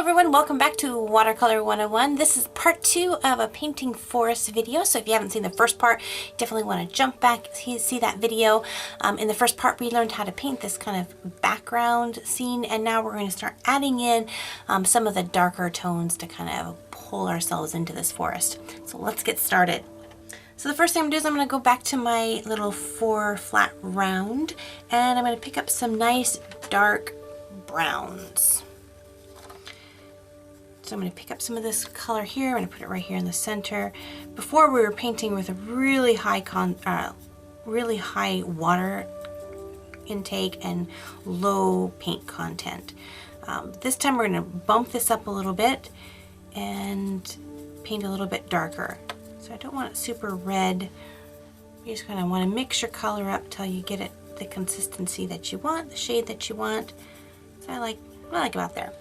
everyone, welcome back to Watercolor 101. This is part 2 of a painting forest video. So if you haven't seen the first part, definitely want to jump back, see that video. In the first part we learned how to paint this kind of background scene, and now we're going to start adding in some of the darker tones to kind of pull ourselves into this forest. So let's get started. So the first thing I'm going to do is I'm going to go back to my little 4 flat round, and I'm going to pick up some nice dark browns. So I'm going to pick up some of this color here. I'm going to put it right here in the center. Before we were painting with a really high water intake and low paint content. This time we're going to bump this up a little bit and paint a little bit darker. So I don't want it super red. You just kind of want to mix your color up till you get it the consistency that you want, the shade that you want. So I like about there.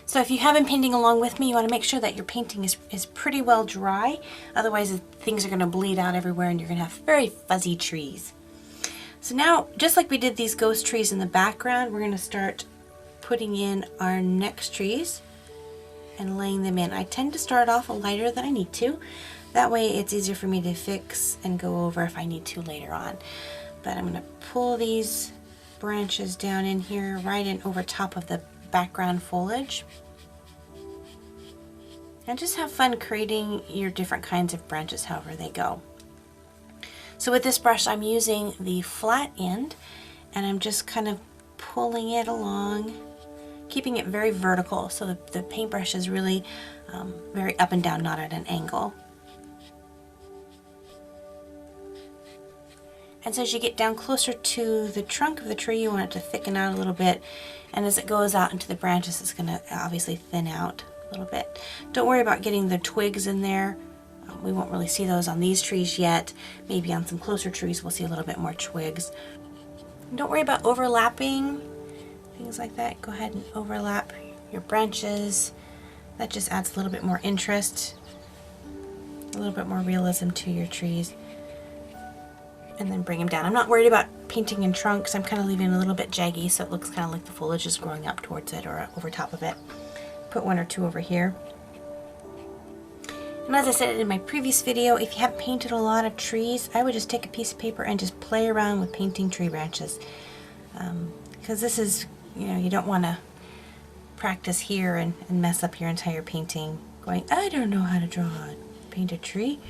So if you have been painting along with me, you want to make sure that your painting is pretty well dry. Otherwise things are going to bleed out everywhere and you're going to have very fuzzy trees. So now, just like we did these ghost trees in the background, we're going to start putting in our next trees and laying them in. I tend to start off lighter than I need to. That way it's easier for me to fix and go over if I need to later on. But I'm going to pull these branches down in here, right in over top of the background foliage, and just have fun creating your different kinds of branches however they go. So with this brush I'm using the flat end, and I'm just kind of pulling it along, keeping it very vertical so the paintbrush is really very up and down, not at an angle. And so as you get down closer to the trunk of the tree, you want it to thicken out a little bit. And as it goes out into the branches, it's going to obviously thin out a little bit. Don't worry about getting the twigs in there. We won't really see those on these trees yet. Maybe on some closer trees we'll see a little bit more twigs. And don't worry about overlapping, things like that. Go ahead and overlap your branches. That just adds a little bit more interest, a little bit more realism to your trees. And then bring them down. I'm not worried about painting in trunks. I'm kind of leaving it a little bit jaggy so it looks kind of like the foliage is growing up towards it or over top of it. Put 1 or 2 over here. And as I said in my previous video, if you haven't painted a lot of trees, I would just take a piece of paper and just play around with painting tree branches. Because this is, you don't want to practice here and mess up your entire painting going, I don't know how to paint a tree.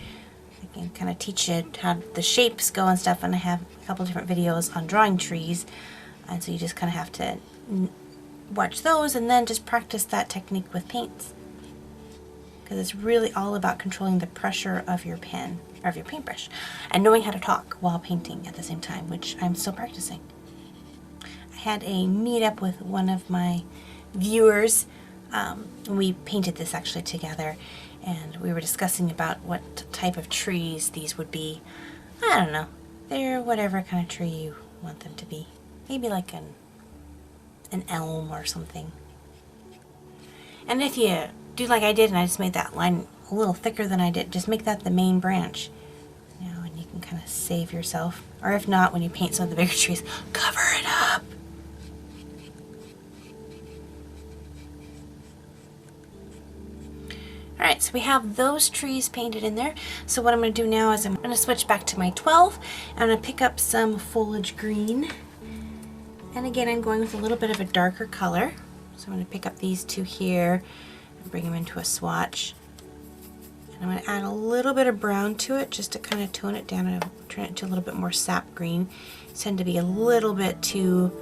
I can kind of teach you how the shapes go and stuff, and I have a couple different videos on drawing trees, and so you just kind of have to watch those and then just practice that technique with paints, because it's really all about controlling the pressure of your pen or of your paintbrush and knowing how to talk while painting at the same time, which I'm still practicing. I had a meetup with one of my viewers. We painted this actually together, and we were discussing about what type of trees these would be. I don't know. They're whatever kind of tree you want them to be. Maybe like an elm or something. And if you do like I did and I just made that line a little thicker than I did, just make that the main branch. And you can kind of save yourself. Or if not, when you paint some of the bigger trees, cover it up. Alright, so we have those trees painted in there. So what I'm going to do now is I'm going to switch back to my 12. I'm going to pick up some foliage green. And again, I'm going with a little bit of a darker color. So I'm going to pick up these 2 here and bring them into a swatch. And I'm going to add a little bit of brown to it just to kind of tone it down and turn it into a little bit more sap green. It's tend to be a little bit too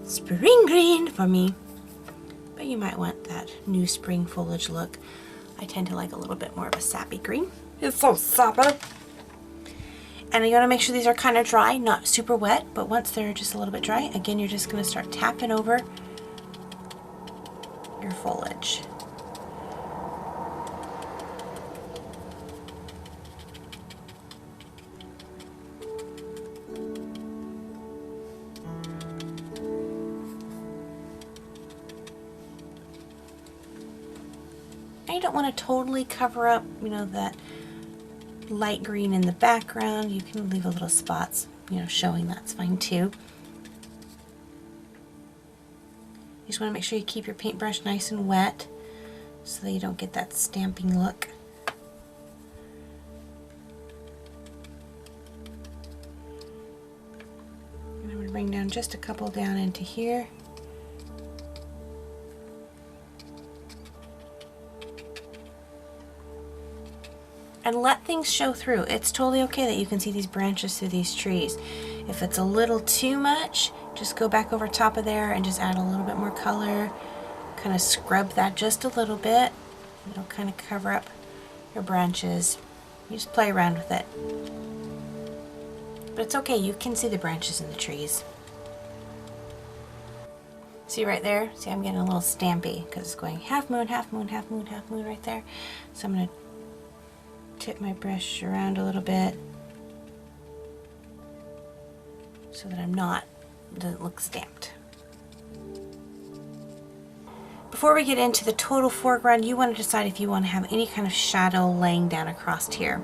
spring green for me. But you might want that new spring foliage look. I tend to like a little bit more of a sappy green. It's so sappy. And you want to make sure these are kind of dry, not super wet, but once they're just a little bit dry, again, you're just going to start tapping over your foliage. You don't want to totally cover up, that light green in the background. You can leave a little spots, showing, that's fine too. just want to make sure you keep your paintbrush nice and wet so that you don't get that stamping look. And I'm going to bring down just a couple down into here. And let things show through. It's totally okay that you can see these branches through these trees. If it's a little too much, just go back over top of there and just add a little bit more color. Kind of scrub that just a little bit. It'll kind of cover up your branches. You just play around with it. But it's okay, you can see the branches in the trees. See right there? See, I'm getting a little stampy because it's going half moon, half moon, half moon, half moon right there. So I'm going to tip my brush around a little bit so that it doesn't look stamped. Before we get into the total foreground, you want to decide if you want to have any kind of shadow laying down across here.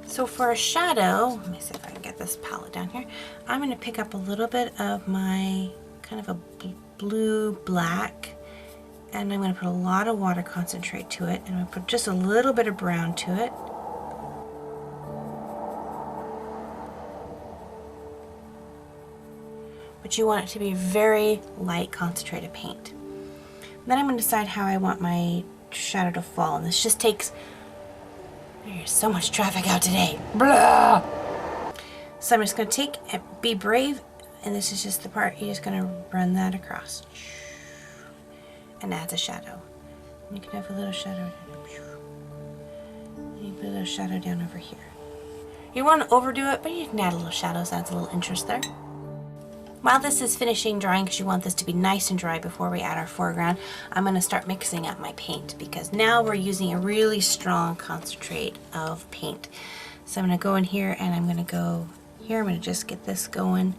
So for a shadow, let me see if I can get this palette down here. I'm going to pick up a little bit of my kind of a blue black, and I'm going to put a lot of water concentrate to it, and I'm going to put just a little bit of brown to it. But you want it to be very light concentrated paint. Then I'm going to decide how I want my shadow to fall, and this just takes, there's so much traffic out today. Blah! So I'm just going to take, be brave, and this is just the part, you're just going to run that across. And adds a shadow. And you can have a little shadow. And you put a little shadow down over here. You want to overdo it, but you can add a little shadow, so adds a little interest there. While this is finishing drying, because you want this to be nice and dry before we add our foreground, I'm going to start mixing up my paint because now we're using a really strong concentrate of paint. So I'm going to go in here and I'm going to go here. I'm going to just get this going.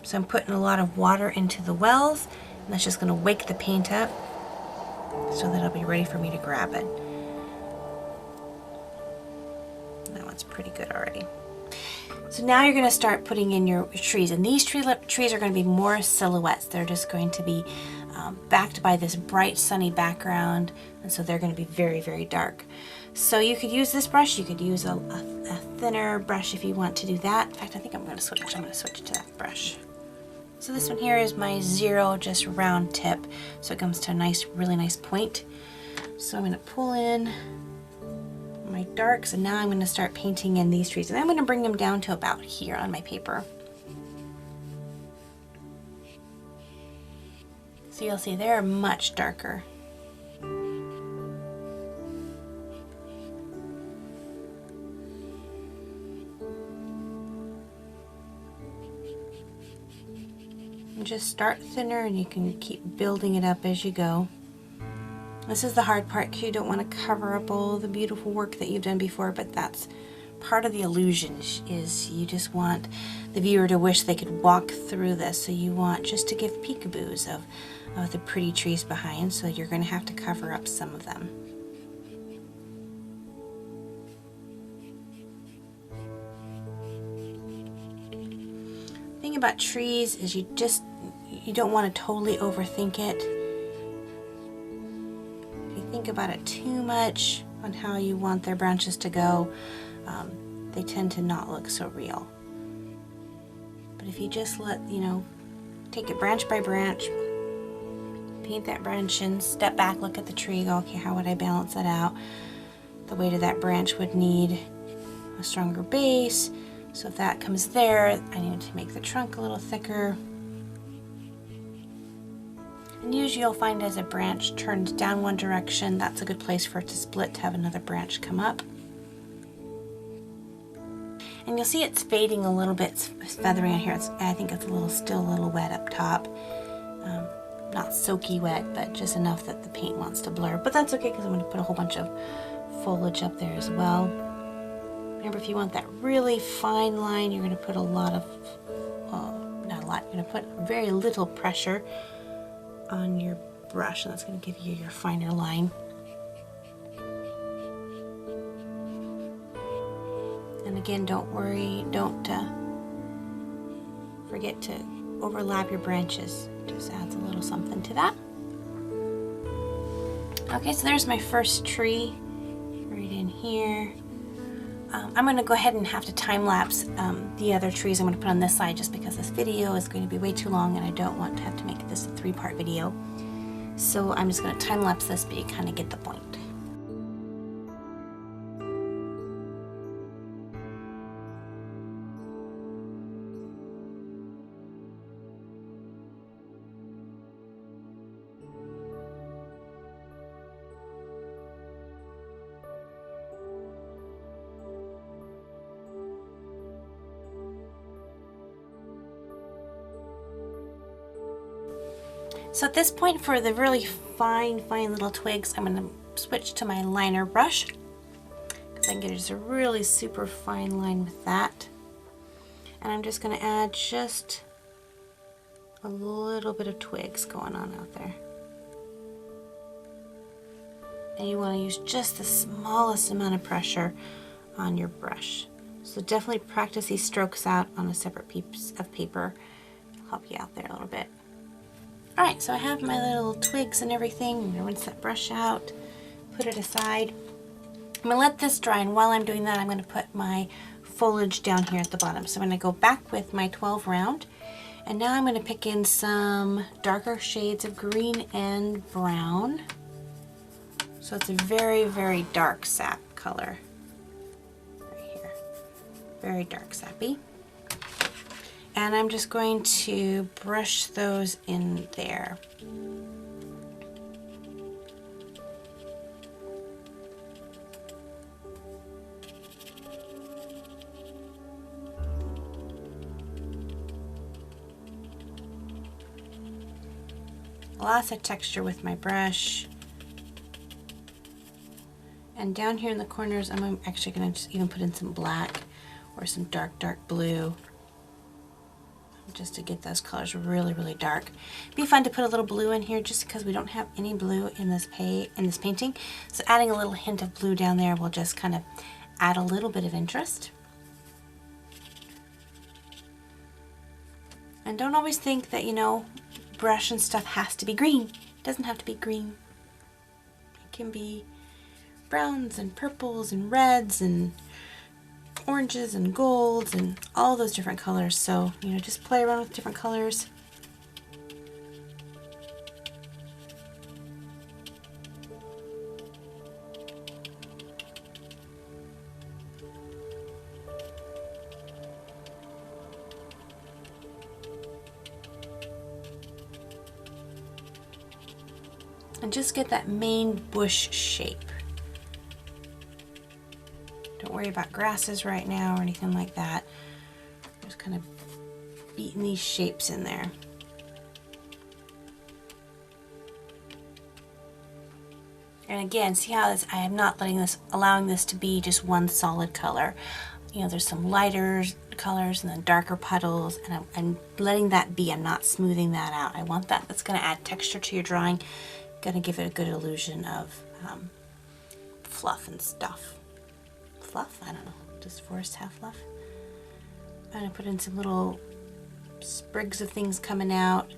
So I'm putting a lot of water into the wells, and that's just going to wake the paint up so that it'll be ready for me to grab it. That one's pretty good already. So now you're going to start putting in your trees, and these trees are going to be more silhouettes. They're just going to be backed by this bright sunny background, and so they're going to be very, very dark. So you could use this brush, you could use a thinner brush if you want to do that. In fact, I think I'm going to switch to that brush. So this one here is my 0, just round tip, so it comes to a nice, really nice point. So I'm going to pull in my darks, and now I'm going to start painting in these trees, and I'm going to bring them down to about here on my paper. So you'll see they're much darker. And just start thinner, and you can keep building it up as you go. This is the hard part because you don't want to cover up all the beautiful work that you've done before, but that's part of the illusion, is you just want the viewer to wish they could walk through this. So you want just to give peekaboos of the pretty trees behind, so you're going to have to cover up some of them. The thing about trees is you don't want to totally overthink it. Think about it too much on how you want their branches to go, they tend to not look so real. But if you just take it branch by branch, paint that branch in, step back, look at the tree, go, okay, how would I balance that out? The weight of that branch would need a stronger base, so if that comes there, I need to make the trunk a little thicker. And usually you'll find as a branch turns down one direction, that's a good place for it to split to have another branch come up. And you'll see it's fading a little bit, it's feathering in here. I think it's still a little wet up top. Not soaky wet, but just enough that the paint wants to blur. But that's okay because I'm going to put a whole bunch of foliage up there as well. Remember, if you want that really fine line, you're going to put a lot of, not a lot, you're going to put very little pressure on your brush, and that's going to give you your finer line. And again, don't worry, don't forget to overlap your branches. Just adds a little something to that. Okay, so there's my first tree right in here. I'm going to go ahead and have to time lapse the other trees I'm going to put on this side, just because this video is going to be way too long and I don't want to have to make this a 3-part video. So I'm just going to time lapse this, but you kind of get the point. So at this point, for the really fine little twigs, I'm going to switch to my liner brush, because I can get just a really super fine line with that. And I'm just going to add just a little bit of twigs going on out there. And you want to use just the smallest amount of pressure on your brush. So definitely practice these strokes out on a separate piece of paper. It'll help you out there a little bit. Alright, so I have my little twigs and everything. I'm going to rinse that brush out, put it aside. I'm going to let this dry, and while I'm doing that, I'm going to put my foliage down here at the bottom. So I'm going to go back with my 12 round, and now I'm going to pick in some darker shades of green and brown. So it's a very dark sap color right here. Very dark sappy. And I'm just going to brush those in there. Lots of texture with my brush. And down here in the corners, I'm actually going to just even put in some black or some dark blue, just to get those colors really dark. It'd be fun to put a little blue in here, just because we don't have any blue in this painting. So adding a little hint of blue down there will just kind of add a little bit of interest. And don't always think that, you know, brush and stuff has to be green. It doesn't have to be green. It can be browns and purples and reds and oranges and golds and all those different colors. So, you know, just play around with different colors. And just get that main bush shape. Don't worry about grasses right now or anything like that. Just kind of beating these shapes in there. And again, see how this, I am not allowing this to be just one solid color. You know, there's some lighter colors and then darker puddles, and I'm letting that be. I'm not smoothing that out. I want that. That's going to add texture to your drawing. Going to give it a good illusion of fluff and stuff. Fluff? I don't know. Does forest have fluff? I'm going to put in some little sprigs of things coming out.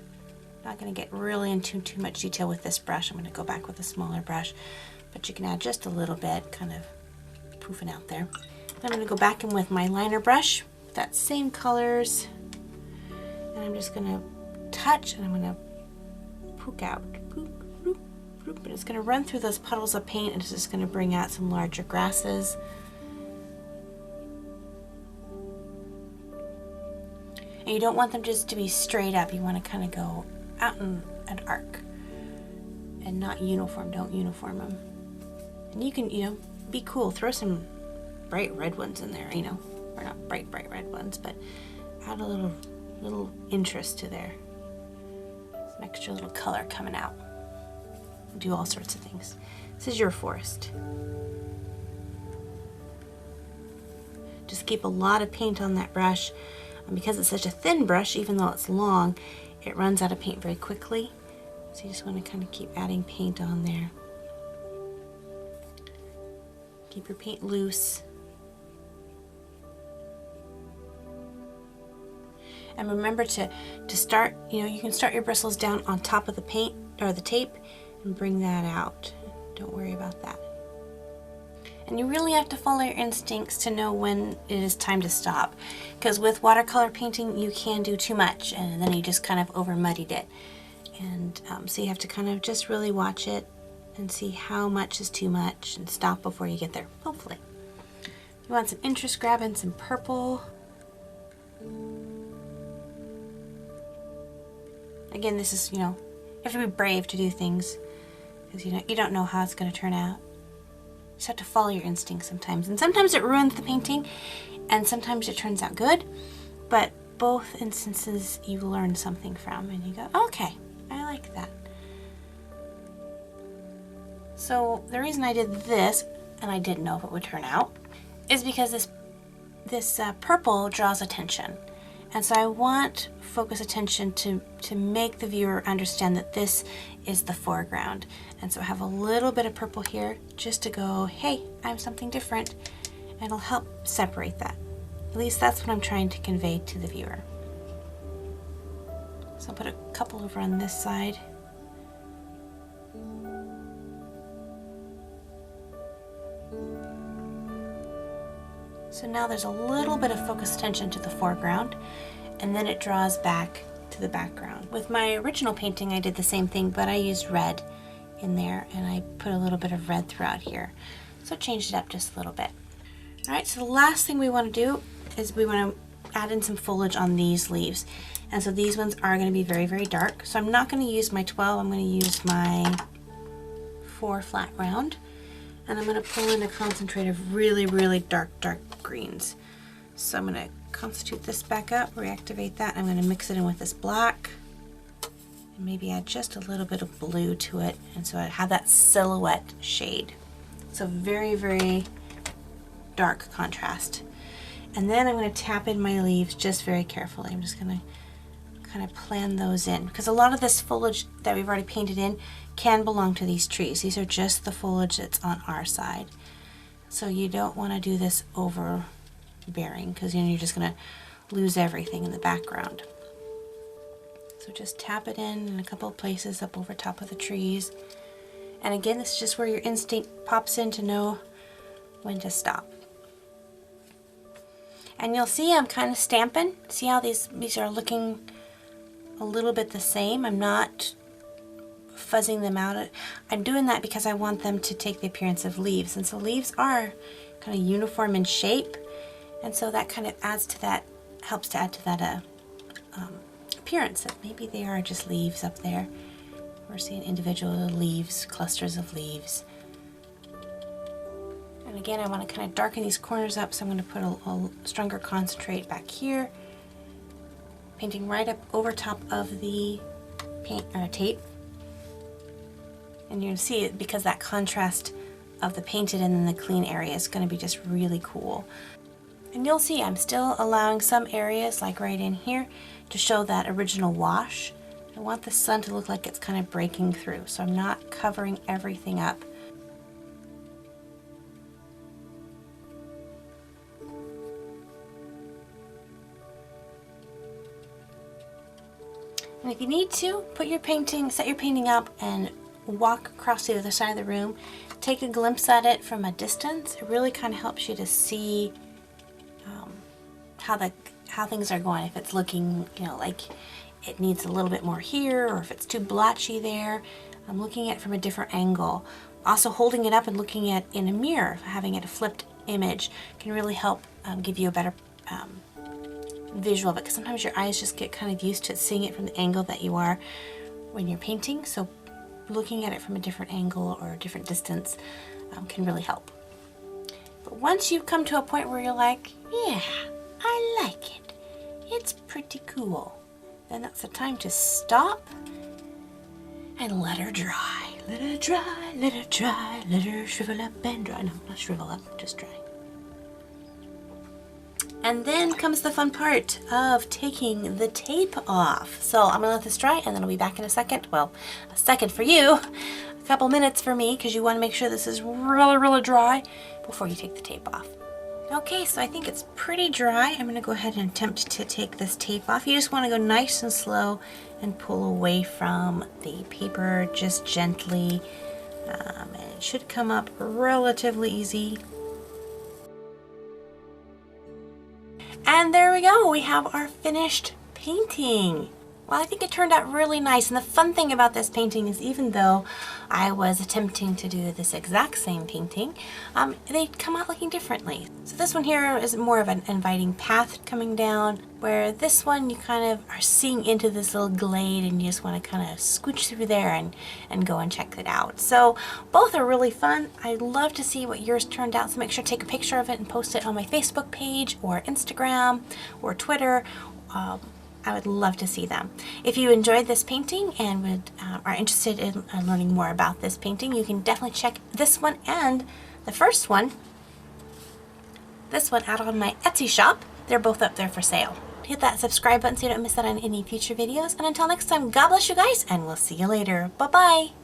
Not going to get really into too much detail with this brush. I'm going to go back with a smaller brush, but you can add just a little bit, kind of poofing out there. Then I'm going to go back in with my liner brush, that same colors, and I'm just going to touch, and I'm going to poke out. Pook, poop, poop, and it's going to run through those puddles of paint, and it's just going to bring out some larger grasses. And you don't want them just to be straight up. You want to kind of go out in an arc and not uniform. Don't uniform them. And you can, you know, be cool. Throw some bright red ones in there, you know, or not bright red ones, but add a little interest to there. Some extra little color coming out. Do all sorts of things. This is your forest. Just keep a lot of paint on that brush. And because it's such a thin brush, even though it's long, it runs out of paint very quickly. So you just want to kind of keep adding paint on there. Keep your paint loose. And remember to start, you can start your bristles down on top of the paint or the tape and bring that out. Don't worry about that. And you really have to follow your instincts to know when it is time to stop. Because with watercolor painting, you can do too much and then you just kind of over muddied it. And so you have to kind of just really watch it and see how much is too much and stop before you get there, hopefully. You want some interest grab and some purple. Again, this is, you have to be brave to do things because you don't know how it's going to turn out. You just have to follow your instincts sometimes. And sometimes it ruins the painting and sometimes it turns out good, but both instances you learn something from and you go, okay, I like that. So the reason I did this, and I didn't know if it would turn out, is because this purple draws attention. And so I want focus attention to make the viewer understand that this is the foreground. And so I have a little bit of purple here just to go, hey, I'm something different. And it'll help separate that. At least that's what I'm trying to convey to the viewer. So I'll put a couple over on this side. So now there's a little bit of focused attention to the foreground, and then it draws back to the background. With my original painting, I did the same thing, but I used red in there, and I put a little bit of red throughout here. So I changed it up just a little bit. All right, so the last thing we want to do is we want to add in some foliage on these leaves. And so these ones are going to be very, very dark. So I'm not going to use my 12, I'm going to use my 4 flat round. And I'm going to pull in a concentrate of really, really dark greens. So I'm going to constitute this back up, reactivate that. I'm going to mix it in with this black and maybe add just a little bit of blue to it. And so I have that silhouette shade. So very, very dark contrast. And then I'm going to tap in my leaves just very carefully. I'm just going to kind of plan those in because a lot of this foliage that we've already painted in can belong to these trees. These are just the foliage that's on our side. So you don't want to do this overbearing because you're just going to lose everything in the background. So just tap it in a couple of places up over top of the trees. And again, this is just where your instinct pops in to know when to stop. And you'll see I'm kind of stamping. See how these are looking a little bit the same? I'm not fuzzing them out. I'm doing that because I want them to take the appearance of leaves. And so leaves are kind of uniform in shape. And so that kind of adds to that, helps to add to that appearance that maybe they are just leaves up there. We're seeing individual leaves, clusters of leaves. And again, I want to kind of darken these corners up, so I'm going to put a stronger concentrate back here, painting right up over top of the tape. And you're going to see it because that contrast of the painted and then the clean area is going to be just really cool. And you'll see I'm still allowing some areas, like right in here, to show that original wash. I want the sun to look like it's kind of breaking through, so I'm not covering everything up. And if you need to, set your painting up and walk across to the other side of the room. Take a glimpse at it from a distance. It really kind of helps you to see how things are going. If it's looking, like it needs a little bit more here, or if it's too blotchy there. I'm looking at it from a different angle. Also, holding it up and looking at in a mirror, having it a flipped image, can really help give you a better visual of it, because sometimes your eyes just get kind of used to seeing it from the angle that you are when you're painting. So looking at it from a different angle or a different distance can really help. But once you come to a point where you're like, yeah, I like it, it's pretty cool, then that's the time to stop and let her dry. Let her dry, let her dry, let her shrivel up and dry. No, not shrivel up, just dry. And then comes the fun part of taking the tape off. So I'm gonna let this dry and then I'll be back in a second. Well, a second for you, a couple minutes for me, because you wanna make sure this is really, really dry before you take the tape off. Okay, so I think it's pretty dry. I'm going to go ahead and attempt to take this tape off. You just want to go nice and slow and pull away from the paper just gently. And it should come up relatively easy. And there we go, we have our finished painting. Well, I think it turned out really nice, and the fun thing about this painting is even though I was attempting to do this exact same painting, they come out looking differently. So this one here is more of an inviting path coming down, where this one you kind of are seeing into this little glade and you just want to kind of scooch through there and go and check it out. So both are really fun. I'd love to see what yours turned out, so make sure to take a picture of it and post it on my Facebook page or Instagram or Twitter. I would love to see them. If you enjoyed this painting and are interested in learning more about this painting, you can definitely check this one and the first one, this one, out on my Etsy shop. They're both up there for sale. Hit that subscribe button so you don't miss out on any future videos. And until next time, God bless you guys, and we'll see you later. Bye-bye.